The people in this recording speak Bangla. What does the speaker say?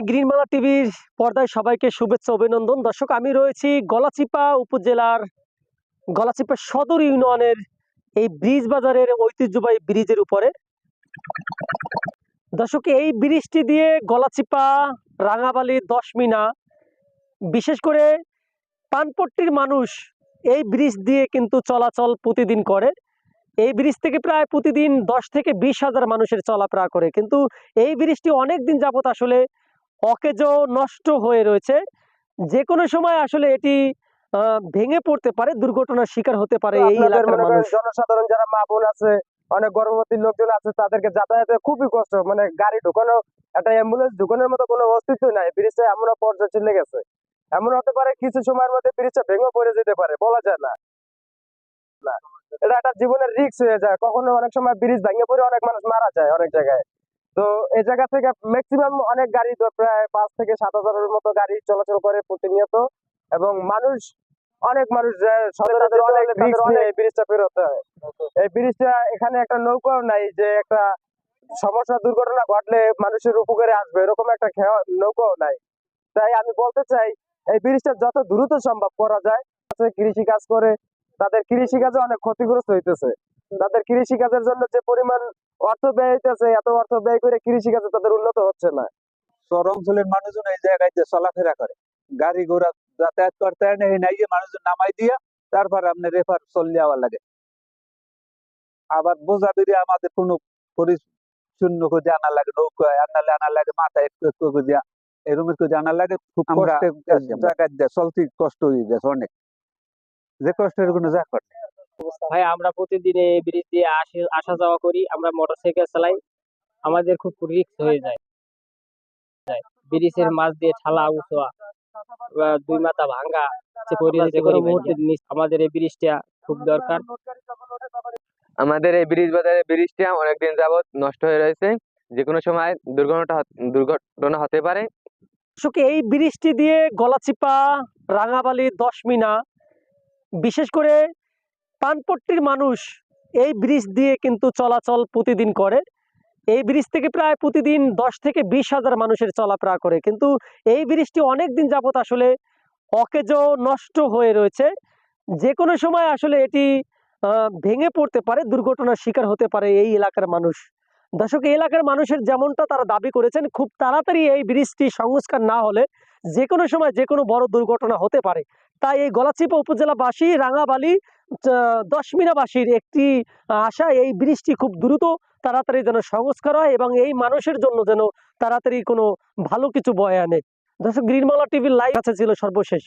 গ্রিনমালা টিভির পর্দায় সবাইকে শুভেচ্ছা অভিনন্দন। দর্শক, আমি রয়েছি গলাচিপা উপজেলার গলাচিপা সদর ইউনিয়নের এই ব্রিজ বাজারের ঐতিহ্যবাহী ব্রিজের উপরে। দর্শক, এই ব্রিজটি দিয়ে গলাচিপা, রাঙাবালি, দশমিনা, বিশেষ করে পানপট্টির মানুষ এই ব্রিজ দিয়ে কিন্তু চলাচল প্রতিদিন করে। এই ব্রিজ থেকে প্রায় প্রতিদিন 10 থেকে 20 হাজার মানুষের চলাফেরা করে, কিন্তু এই ব্রিজটি অনেক দিন যাবত আসলে অকেজো নষ্ট হয়ে রয়েছে। যে কোনো সময় আসলে এটি ভেঙে পড়তে পারে, দুর্ঘটনার শিকার হতে পারে এই এলাকার মানুষ। জনসাধারণ যারা মা বোন আছে, অনেক গর্ভবতী লোকজন আছে, তাদেরকে যাতায়াতে খুবই কষ্ট। মানে গাড়ি ঢুকানো, একটা অ্যাম্বুলেন্স ঢুকানোর মতো কোনো অস্তিত্ব নাই। ব্রিজটা এমন পর্যায়ে চলে গেছে, এমন হতে পারে কিছু সময়ের মধ্যে ব্রিজটা ভেঙে পড়ে যেতে পারে, বলা যায় না। এটা একটা জীবনের রিস্ক হয়ে যায়। কখনো অনেক সময় ব্রিজ ভেঙে পড়ে অনেক মানুষ মারা যায় অনেক জায়গায়। তো এই জায়গা থেকে ম্যাক্সিমাম অনেক গাড়ি, প্রায় 5 থেকে 7 হাজারের মতো গাড়ি চলাচল করে প্রতিনিয়ত, এবং অনেক মানুষ যায় এই ব্রিজটা পেরোতে হয়। এই ব্রিজটা এখানে একটা নৌকাও নাই, যে একটা সমস্যা দুর্ঘটনা ঘটলে মানুষের উপকারে আসবে এরকম একটা নৌকাও নাই। তাই আমি বলতে চাই, এই ব্রিজটা যত দ্রুত সম্ভব করা যায়। কৃষি কাজ করে, তাদের কৃষি কাজে অনেক ক্ষতিগ্রস্ত হইতেছে। তাদের কৃষি কাজের জন্য যে পরিমাণ অর্থ ব্যয় হইতেছে, এত অর্থ ব্যয় করে কৃষি কাজে তাদের উন্নত হচ্ছে না। শহর অঞ্চলের মানুষজন এই জায়গায় চলাফেরা করে, গাড়ি ঘোড়া যাতায়াত করতে নাই, যে মানুষজন নামাই দিয়া তারপর আপনি রেফার চলে যাওয়া লাগে। আবার বোঝা বেরিয়ে আমাদের কোনো পরিচ্ছন্ন করে আনা লাগে, নৌকায় আনা লাগে, মাথায় একটু একটু করে এরকম করে আনা লাগে। খুব কষ্টে জায়গায় দেয়, চলতে কষ্ট হয়ে গেছে অনেক, যে কষ্টের কোনো জায়গা করে। ভাই, আমরা প্রতিদিন এই ব্রিজ দিয়ে আসা যাওয়া করি। আমরা মোটরসাইকেল চালাই, আমাদের খুব রিস্ক হয়ে যায়। ব্রিজের মাঝ দিয়ে ঠালা উঁচা, দুই মাথা ভাঙা, যে কোনো মুহূর্তে আমাদের এই ব্রিজটা খুব দরকার। আমাদের এই ব্রিজটা অনেকদিন যাবত নষ্ট হয়ে রয়েছে, যে কোনো সময় দুর্ঘটনা হতে পারে। এই ব্রিজটি দিয়ে গলাচিপা, রাঙাবালি, দশমিনা, বিশেষ করে পানপট্টির মানুষ এই ব্রিজ দিয়ে কিন্তু চলাচল প্রতিদিন করে। এই ব্রিজ থেকে প্রায় প্রতিদিন 10 থেকে 20 হাজার মানুষের চলাফেরা করে, কিন্তু এই ব্রিজটি অনেক দিন যাবত আসলে অকেজো নষ্ট হয়ে রয়েছে। যে কোনো সময় আসলে এটি ভেঙে পড়তে পারে, দুর্ঘটনার শিকার হতে পারে এই এলাকার মানুষ। দর্শক, এই এলাকার মানুষের যেমনটা তারা দাবি করেছেন, খুব তাড়াতাড়ি এই ব্রিজটি সংস্কার না হলে যে কোনো সময় যে কোনো বড় দুর্ঘটনা হতে পারে। তাই এই গলাচিপা উপজেলাবাসী, রাঙাবালি, দশমিনাবাসীর একটি আশা, এই ব্রিজটি খুব দ্রুত তাড়াতাড়ি যেন সংস্কার হয় এবং এই মানুষের জন্য যেন তাড়াতাড়ি কোনো ভালো কিছু বয়ে আনে। দর্শক, গ্রিনমালা টিভির লাইভ আছে ছিল সর্বশেষ।